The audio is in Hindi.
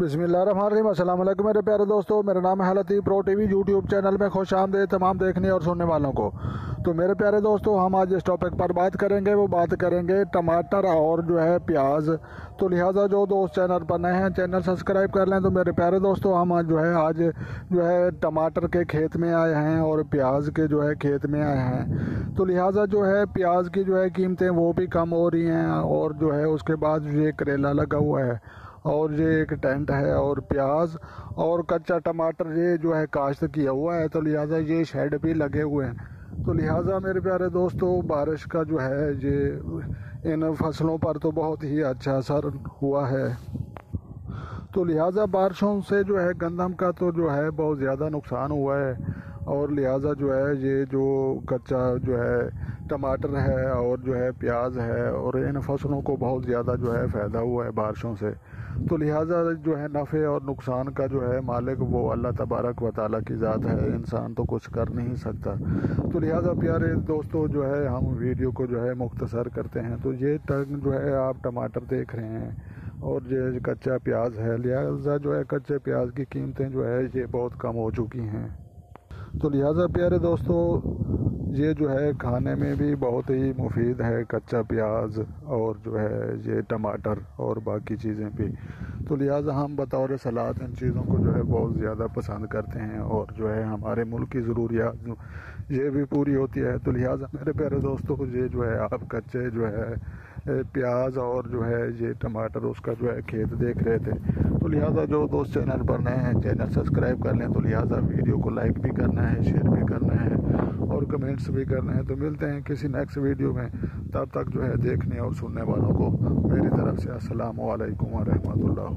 बिस्मिल्लाहिर्रहमानिर्रहीम। अस्सलाम वालेकुम मेरे प्यारे दोस्तों, मेरा नाम है लतीफ़। प्रो टीवी यूट्यूब चैनल में खुश आमदीद तमाम देखने और सुनने वालों को। तो मेरे प्यारे दोस्तों, हम आज इस टॉपिक पर बात करेंगे, वो बात करेंगे टमाटर और जो है प्याज। तो लिहाजा जो दोस्त चैनल पर नए हैं चैनल सब्सक्राइब कर लें। तो मेरे प्यारे दोस्तों, हम आज जो है टमाटर के खेत में आए हैं और प्याज के जो है खेत में आए हैं। तो लिहाजा जो है प्याज की जो है कीमतें वो भी कम हो रही हैं और जो है उसके बाद ये करेला लगा हुआ है और ये एक टेंट है और प्याज और कच्चा टमाटर ये जो है काश्त किया हुआ है। तो लिहाजा ये शेड भी लगे हुए हैं। तो लिहाजा मेरे प्यारे दोस्तों, बारिश का जो है ये इन फसलों पर तो बहुत ही अच्छा असर हुआ है। तो लिहाजा बारिशों से जो है गंदम का तो जो है बहुत ज़्यादा नुकसान हुआ है और लिहाजा जो है ये जो कच्चा जो है टमाटर है और जो है प्याज है और इन फसलों को बहुत ज़्यादा जो है फ़ायदा हुआ है बारिशों से। तो लिहाजा जो है नफ़े और नुकसान का जो है मालिक वो अल्लाह तबारक व तआला की ज़ात है, इंसान तो कुछ कर नहीं सकता। तो लिहाजा प्यारे दोस्तों, जो है हम वीडियो को जो है मुख्तसर करते हैं। तो ये जो है आप टमाटर देख रहे हैं और ये कच्चा प्याज है। लिहाजा जो है कच्चे प्याज की कीमतें जो है ये बहुत कम हो चुकी हैं। तो लिहाजा प्यारे दोस्तों, ये जो है खाने में भी बहुत ही मुफीद है, कच्चा प्याज और जो है ये टमाटर और बाकी चीज़ें भी। तो लिहाजा हम बतौर सलाद इन चीज़ों को जो है बहुत ज़्यादा पसंद करते हैं और जो है हमारे मुल्क की ज़रूरियात ये भी पूरी होती है। तो लिहाजा मेरे प्यारे दोस्तों, ये जो है आप कच्चे जो है प्याज और जो है ये टमाटर उसका जो है खेत देख रहे थे। तो लिहाजा जो दोस्त चैनल पर नए हैं चैनल सब्सक्राइब कर लें। तो लिहाजा वीडियो को लाइक भी करना है, शेयर भी करना है और कमेंट्स भी करना है। तो मिलते हैं किसी नेक्स्ट वीडियो में, तब तक जो है देखने और सुनने वालों को मेरी तरफ से अस्सलाम वालेकुम व रहमतुल्लाह।